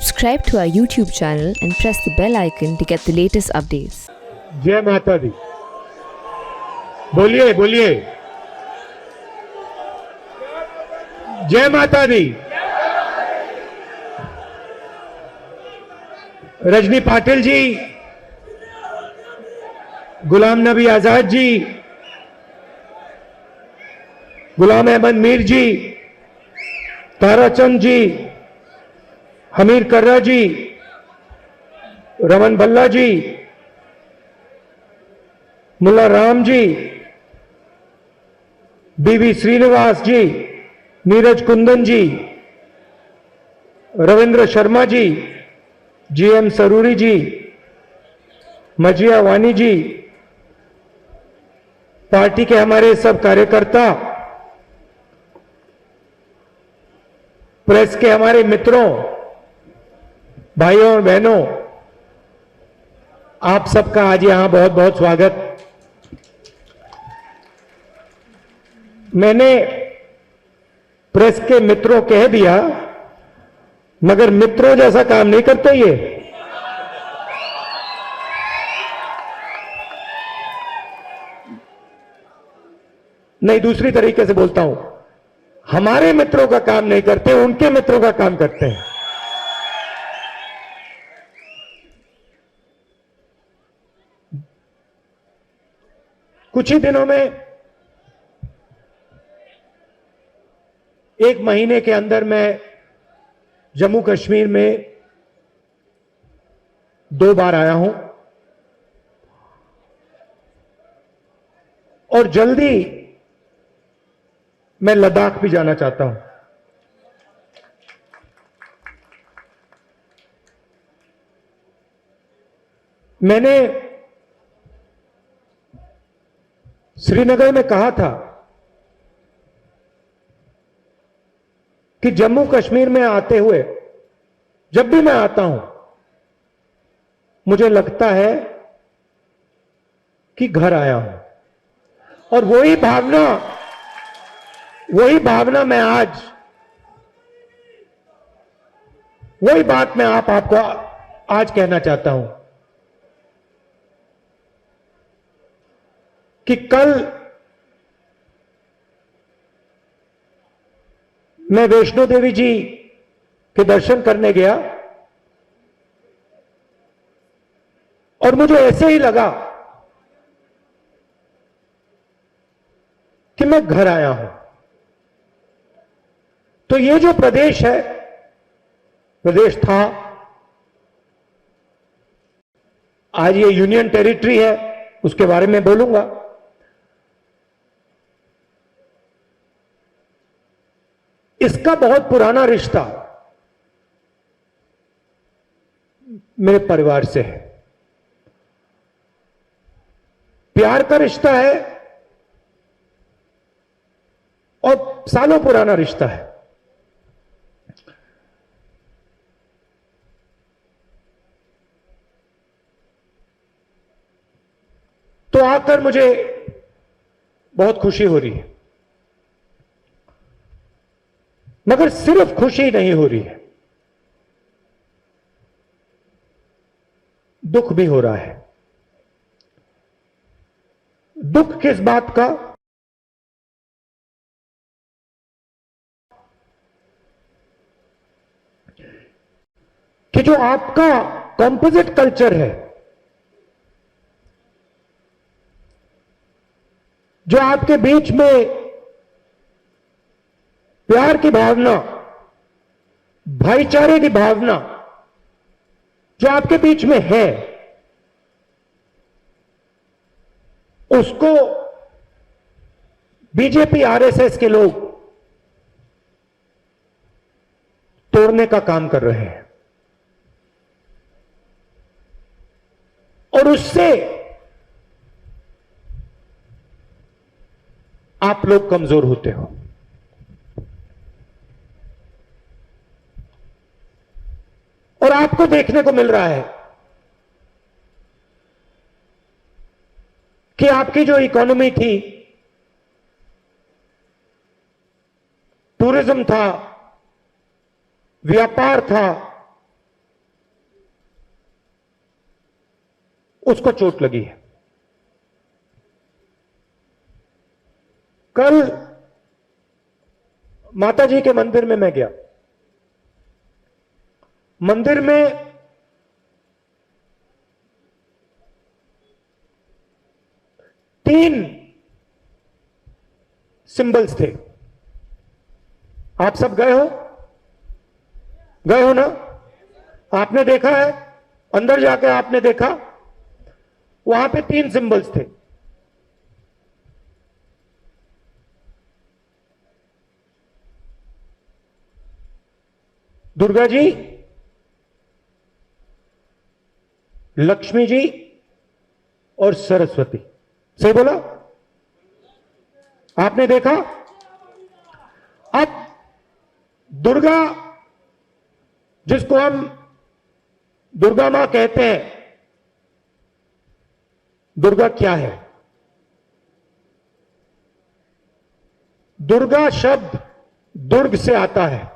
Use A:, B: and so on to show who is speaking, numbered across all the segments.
A: Subscribe to our YouTube channel and press the bell icon to get the latest updates.
B: जय माता दी। बोलिए बोलिए, जय माता दी। रजनी पाटिल जी, गुलाम नबी आजाद जी, गुलाम अहमद मीर जी, ताराचंद जी, हमीर कर्रा जी, रमन भल्ला जी, मुल्ला राम जी, बीवी श्रीनिवास जी, नीरज कुंदन जी, रविंद्र शर्मा जी, जीएम सरूरी जी, मजिया वानी जी, पार्टी के हमारे सब कार्यकर्ता, प्रेस के हमारे मित्रों, भाइयों और बहनों, आप सबका आज यहां बहुत बहुत स्वागत। मैंने प्रेस के मित्रों कह दिया, मगर मित्रों जैसा काम नहीं करते ये। नहीं, दूसरी तरीके से बोलता हूं, हमारे मित्रों का काम नहीं करते, उनके मित्रों का काम करते हैं। कुछ ही दिनों में, एक महीने के अंदर मैं जम्मू कश्मीर में 2 बार आया हूं और जल्दी मैं लद्दाख भी जाना चाहता हूं। मैंने श्रीनगर में कहा था कि जम्मू कश्मीर में आते हुए, जब भी मैं आता हूं, मुझे लगता है कि घर आया हूं। और वही भावना मैं आज, वही बात मैं आपको आज कहना चाहता हूं कि कल मैं वैष्णो देवी जी के दर्शन करने गया और मुझे ऐसे ही लगा कि मैं घर आया हूं। तो ये जो प्रदेश है, प्रदेश था, आज ये यूनियन टेरिटरी है, उसके बारे में बोलूंगा। इसका बहुत पुराना रिश्ता मेरे परिवार से है, प्यार का रिश्ता है और सालों पुराना रिश्ता है। तो आकर मुझे बहुत खुशी हो रही है, मगर सिर्फ खुशी नहीं हो रही है, दुख भी हो रहा है। दुख किस बात का? कि जो आपका कंपोजिट कल्चर है, जो आपके बीच में प्यार की भावना, भाईचारे की भावना जो आपके बीच में है, उसको बीजेपी आरएसएस के लोग तोड़ने का काम कर रहे हैं और उससे आप लोग कमजोर होते हो। और आपको देखने को मिल रहा है कि आपकी जो इकोनॉमी थी, टूरिज्म था, व्यापार था, उसको चोट लगी है। कल माता जी के मंदिर में मैं गया। मंदिर में तीन सिंबल्स थे। आप सब गए हो? गए हो ना? आपने देखा है? अंदर जाकर आपने देखा? वहां पे तीन सिंबल्स थे। दुर्गा जी, लक्ष्मी जी और सरस्वती। सही बोला? आपने देखा? अब दुर्गा, जिसको हम दुर्गा मां कहते हैं, दुर्गा क्या है? दुर्गा शब्द दुर्ग से आता है।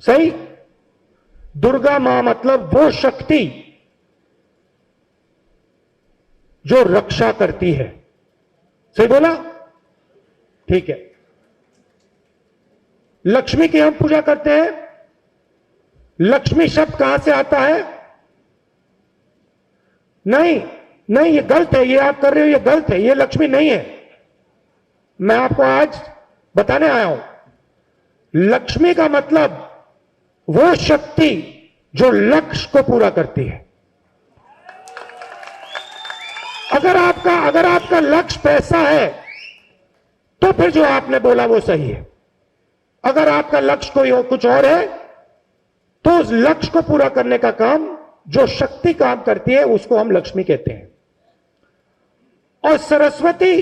B: सही? दुर्गा मां मतलब वो शक्ति जो रक्षा करती है। सही बोला? ठीक है। लक्ष्मी की हम पूजा करते हैं। लक्ष्मी शब्द कहां से आता है? नहीं नहीं, ये गलत है, ये आप कर रहे हो, ये गलत है, ये लक्ष्मी नहीं है। मैं आपको आज बताने आया हूं, लक्ष्मी का मतलब वो शक्ति जो लक्ष्य को पूरा करती है। अगर आपका लक्ष्य पैसा है तो फिर जो आपने बोला वो सही है। अगर आपका लक्ष्य कोई कुछ और है तो उस लक्ष्य को पूरा करने का काम जो शक्ति काम करती है उसको हम लक्ष्मी कहते हैं। और सरस्वती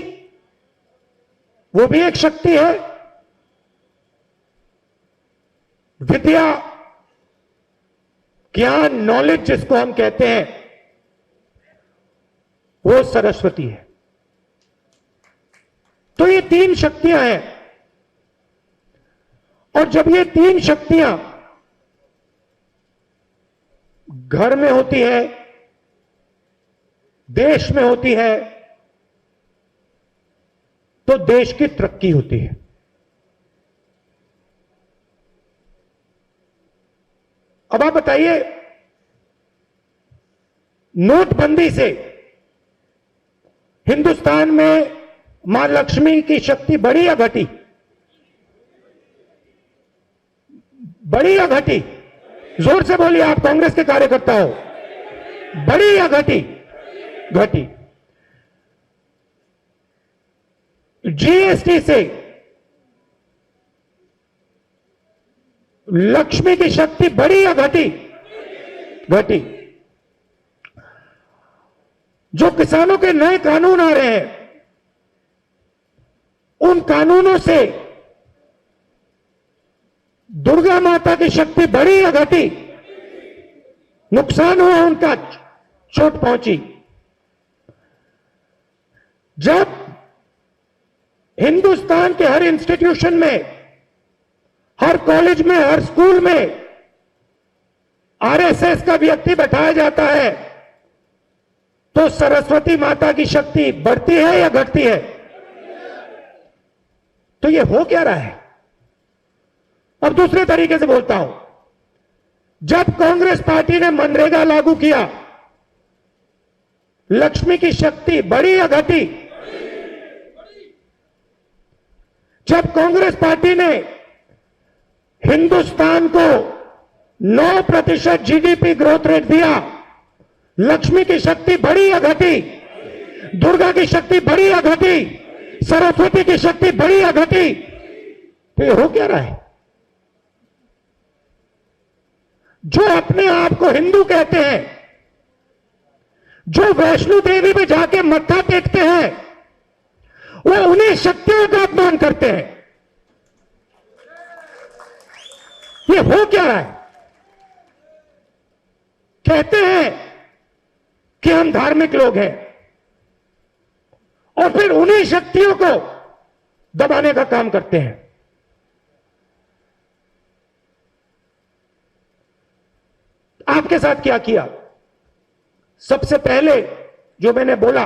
B: वो भी एक शक्ति है। विद्या, ज्ञान, नॉलेज जिसको हम कहते हैं, वो सरस्वती है। तो ये तीन शक्तियां हैं। और जब ये तीन शक्तियां घर में होती है, देश में होती है, तो देश की तरक्की होती है। अब आप बताइए, नोटबंदी से हिंदुस्तान में मां लक्ष्मी की शक्ति बढ़ी या घटी? बढ़ी या घटी? जोर से बोलिए, आप कांग्रेस के कार्यकर्ता हो। बढ़ी या घटी? घटी। जीएसटी से लक्ष्मी की शक्ति बढ़ी या घटी? घटी। जो किसानों के नए कानून आ रहे हैं, उन कानूनों से दुर्गा माता की शक्ति बढ़ी या घटी? नुकसान हुआ उनका, चोट पहुंची। जब हिंदुस्तान के हर इंस्टीट्यूशन में, हर कॉलेज में, हर स्कूल में आरएसएस का व्यक्ति बैठाया जाता है, तो सरस्वती माता की शक्ति बढ़ती है या घटती है? तो ये हो क्या रहा है? अब दूसरे तरीके से बोलता हूं, जब कांग्रेस पार्टी ने मनरेगा लागू किया, लक्ष्मी की शक्ति बढ़ी या घटी? जब कांग्रेस पार्टी ने हिंदुस्तान को 9% जीडीपी ग्रोथ रेट दिया, लक्ष्मी की शक्ति बढ़ी या घटी? दुर्गा की शक्ति बढ़ी या घटी? सरस्वती की शक्ति बढ़ी या घटी? तो ये हो क्या रहा है? जो अपने आप को हिंदू कहते हैं, जो वैष्णो देवी में जाके मत्था टेकते हैं, वो उन्हीं शक्तियों का अपमान करते हैं। ये हो क्या रहा है? कहते हैं कि हम धार्मिक लोग हैं और फिर उन्हीं शक्तियों को दबाने का काम करते हैं। आपके साथ क्या किया? सबसे पहले जो मैंने बोला,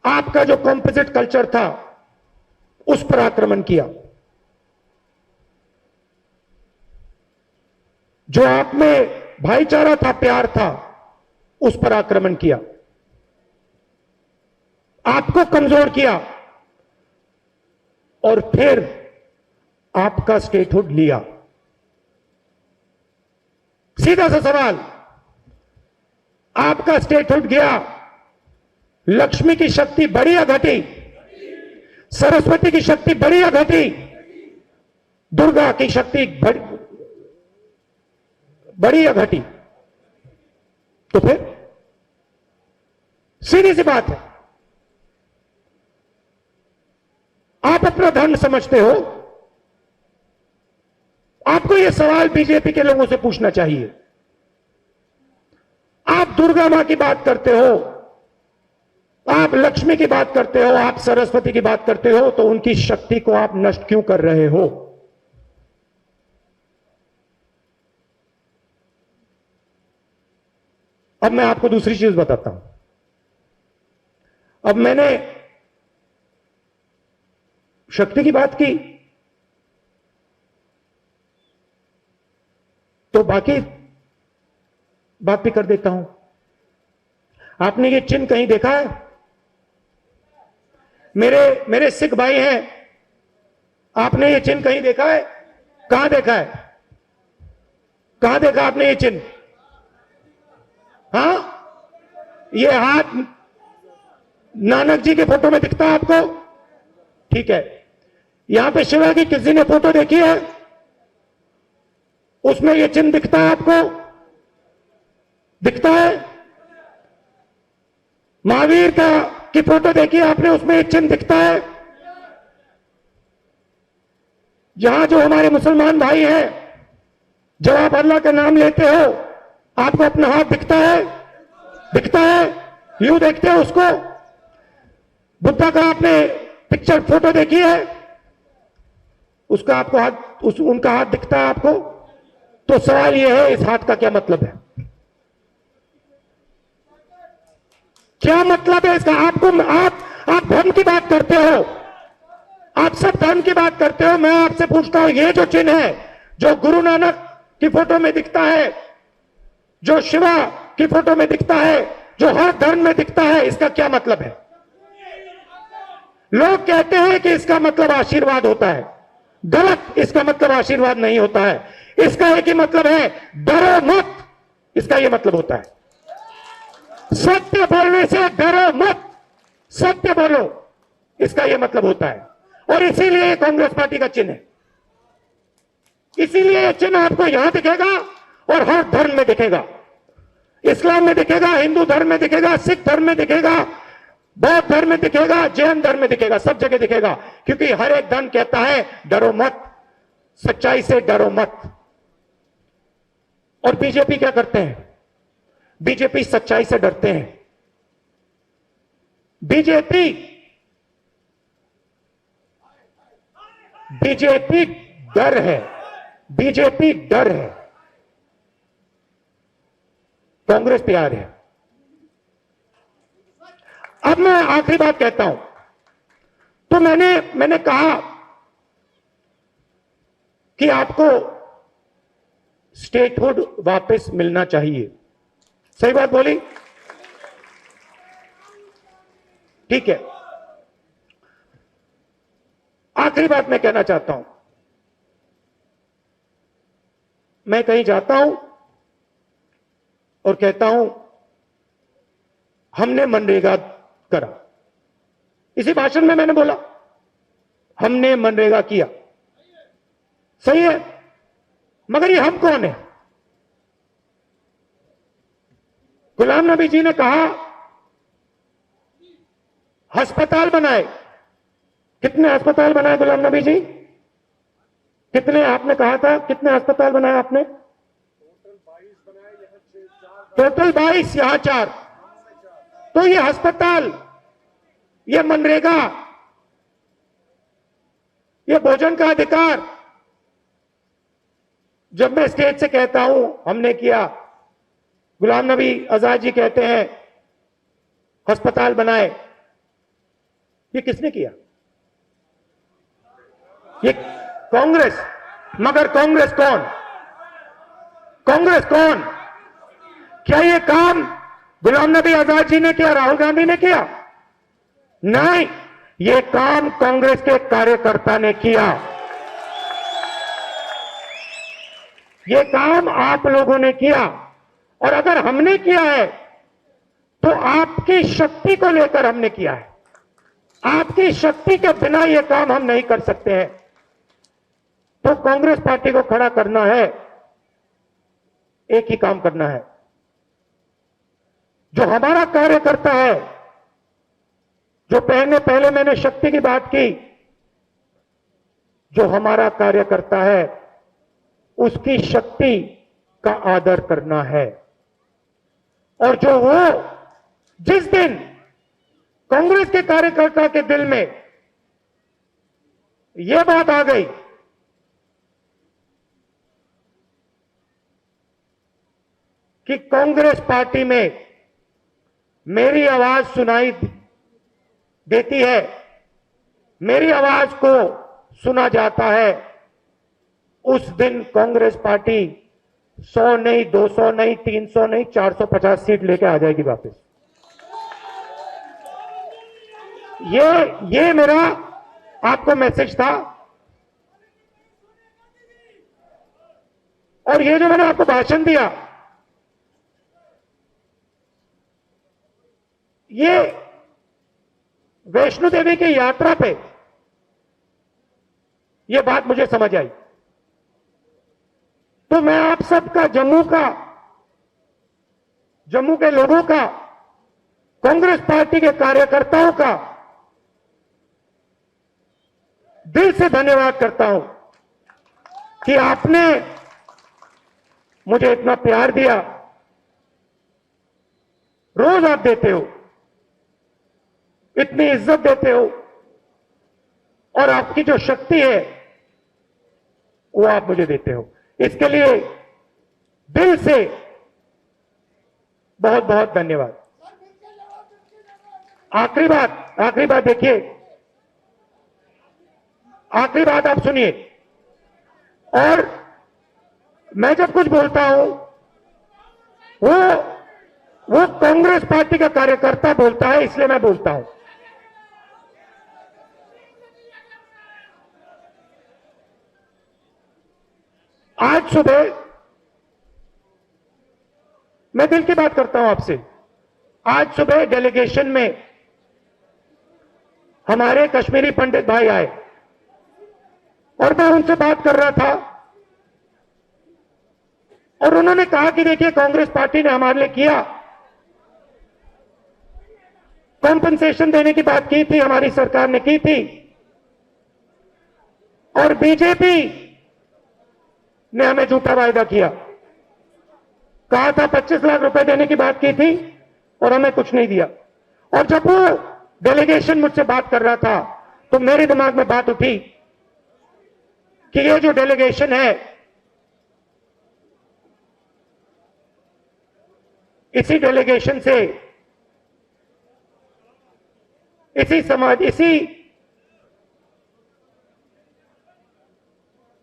B: आपका जो कॉम्पोजिट कल्चर था उस पर आक्रमण किया। जो आप में भाईचारा था, प्यार था, उस पर आक्रमण किया। आपको कमजोर किया और फिर आपका स्टेटहुड लिया। सीधा सा सवाल, आपका स्टेटहुड गया, लक्ष्मी की शक्ति बढ़ी या घटी? सरस्वती की शक्ति बढ़ी या घटी? दुर्गा की शक्ति बढ़ी या घटी? तो फिर सीधी सी बात है, आप अपना धर्म समझते हो, आपको यह सवाल बीजेपी के लोगों से पूछना चाहिए। आप दुर्गा मां की बात करते हो, आप लक्ष्मी की बात करते हो, आप सरस्वती की बात करते हो, तो उनकी शक्ति को आप नष्ट क्यों कर रहे हो? अब मैं आपको दूसरी चीज बताता हूं। अब मैंने शक्ति की बात की, तो बाकी बात भी कर देता हूं। आपने ये चिन्ह कहीं देखा है? मेरे सिख भाई हैं, आपने ये चिन्ह कहीं देखा है? कहां देखा है? कहां देखा आपने ये चिन्ह? हाँ, ये हाथ नानक जी के फोटो में दिखता है आपको? ठीक है। यहां पे शिवा की किसी ने फोटो देखी है? उसमें ये चिन्ह दिखता है आपको? दिखता है? महावीर की फोटो देखी है आपने? उसमें एक चिन्ह दिखता है? यहां जो हमारे मुसलमान भाई हैं, जब आप अल्लाह का नाम लेते हो, आपको अपना हाथ दिखता है? दिखता है? यूं देखते हो उसको? बुद्धा का आपने पिक्चर फोटो देखी है? उसका आपको हाथ, उनका हाथ दिखता है आपको? तो सवाल यह है, इस हाथ का क्या मतलब है? क्या मतलब है इसका? आप धर्म की बात करते हो, आप सब धर्म की बात करते हो। मैं आपसे पूछता हूं, ये जो चिन्ह है, जो गुरु नानक की फोटो में दिखता है, जो शिवा की फोटो में दिखता है, जो हर धर्म में दिखता है, इसका क्या मतलब है? लोग कहते हैं कि इसका मतलब आशीर्वाद होता है। गलत, इसका मतलब आशीर्वाद नहीं होता है। इसका एक ही मतलब है, डरो मत। इसका यह मतलब होता है, सत्य बोलने से डरो मत, सत्य बोलो, इसका यह मतलब होता है। और इसीलिए कांग्रेस पार्टी का चिन्ह है, इसीलिए यह चिन्ह आपको यहां दिखेगा और हर धर्म में दिखेगा। इस्लाम में दिखेगा, हिंदू धर्म में दिखेगा, सिख धर्म में दिखेगा, बौद्ध धर्म में दिखेगा, जैन धर्म में दिखेगा, सब जगह दिखेगा। क्योंकि हर एक धर्म कहता है डरो मत, सच्चाई से डरो मत। और बीजेपी क्या करते हैं? बीजेपी सच्चाई से डरते हैं। बीजेपी डर है, बीजेपी डर है, कांग्रेस प्यार है। अब मैं आखिरी बात कहता हूं। तो मैंने कहा कि आपको स्टेटहुड वापस मिलना चाहिए। सही बात बोली? ठीक है। आखिरी बात मैं कहना चाहता हूं, मैं कहीं जाता हूं और कहता हूं हमने मनरेगा करा। इसी भाषण में मैंने बोला हमने मनरेगा किया, सही है, मगर ये हम कौन है? गुलाम नबी जी ने कहा अस्पताल बनाए। कितने अस्पताल बनाए गुलाम नबी जी? कितने? आपने कहा था कितने अस्पताल बनाए आपने? टोटल 22, यहां 4। तो ये अस्पताल, ये मनरेगा, ये भोजन का अधिकार, जब मैं स्टेज से कहता हूं हमने किया, गुलाम नबी आजाद जी कहते हैं अस्पताल बनाए, ये किसने किया? ये कांग्रेस। मगर कांग्रेस कौन? कांग्रेस कौन? क्या ये काम गुलाम नबी आजाद जी ने किया, राहुल गांधी ने किया? नहीं, ये काम कांग्रेस के कार्यकर्ता ने किया। ये काम आप लोगों ने किया। और अगर हमने किया है तो आपकी शक्ति को लेकर हमने किया है। आपकी शक्ति के बिना यह काम हम नहीं कर सकते हैं। तो कांग्रेस पार्टी को खड़ा करना है, एक ही काम करना है। जो हमारा कार्यकर्ता है, जो पहले मैंने शक्ति की बात की, जो हमारा कार्यकर्ता है उसकी शक्ति का आदर करना है। और जो वो जिस दिन कांग्रेस के कार्यकर्ता के दिल में यह बात आ गई कि कांग्रेस पार्टी में मेरी आवाज सुनाई देती है, मेरी आवाज को सुना जाता है, उस दिन कांग्रेस पार्टी 100 नहीं, 200 नहीं, 300 नहीं, 450 सीट लेके आ जाएगी वापस। ये मेरा आपको मैसेज था। और ये जो मैंने आपको भाषण दिया, ये वैष्णो देवी की यात्रा पे ये बात मुझे समझ आई। तो मैं आप सबका, जम्मू के लोगों का, कांग्रेस पार्टी के कार्यकर्ताओं का दिल से धन्यवाद करता हूं कि आपने मुझे इतना प्यार दिया। रोज आप देते हो, इतनी इज्जत देते हो, और आपकी जो शक्ति है वो आप मुझे देते हो। इसके लिए दिल से बहुत बहुत धन्यवाद। आखिरी बात देखिए, आखिरी बात आप सुनिए। और मैं जब कुछ बोलता हूं वो कांग्रेस पार्टी का कार्यकर्ता बोलता है, इसलिए मैं बोलता हूं। आज सुबह मैं दिल की बात करता हूं आपसे। आज सुबह डेलीगेशन में हमारे कश्मीरी पंडित भाई आए और मैं उनसे बात कर रहा था और उन्होंने कहा कि देखिए, कांग्रेस पार्टी ने हमारे लिए किया, कॉम्पनसेशन देने की बात की थी, हमारी सरकार ने की थी, और बीजेपी ने हमें झूठा वायदा किया। कहा था 25 लाख रुपए देने की बात की थी और हमें कुछ नहीं दिया। और जब वो डेलीगेशन मुझसे बात कर रहा था तो मेरे दिमाग में बात उठी कि ये जो डेलीगेशन है, इसी डेलीगेशन से, इसी समाज,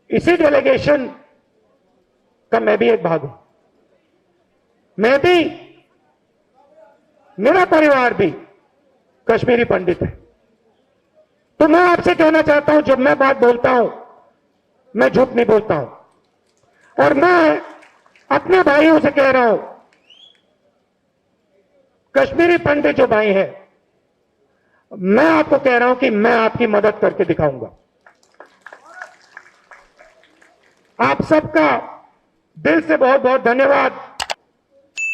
B: इसी डेलीगेशन का मैं भी एक भाग हूं। मैं भी, मेरा परिवार भी कश्मीरी पंडित है। तो मैं आपसे कहना चाहता हूं, जब मैं बात बोलता हूं मैं झूठ नहीं बोलता हूं। और मैं अपने भाइयों से कह रहा हूं, कश्मीरी पंडित जो भाई हैं, मैं आपको कह रहा हूं कि मैं आपकी मदद करके दिखाऊंगा। आप सबका दिल से बहुत बहुत धन्यवाद।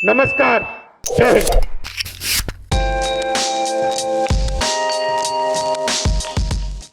B: नमस्कार, जय हिंद।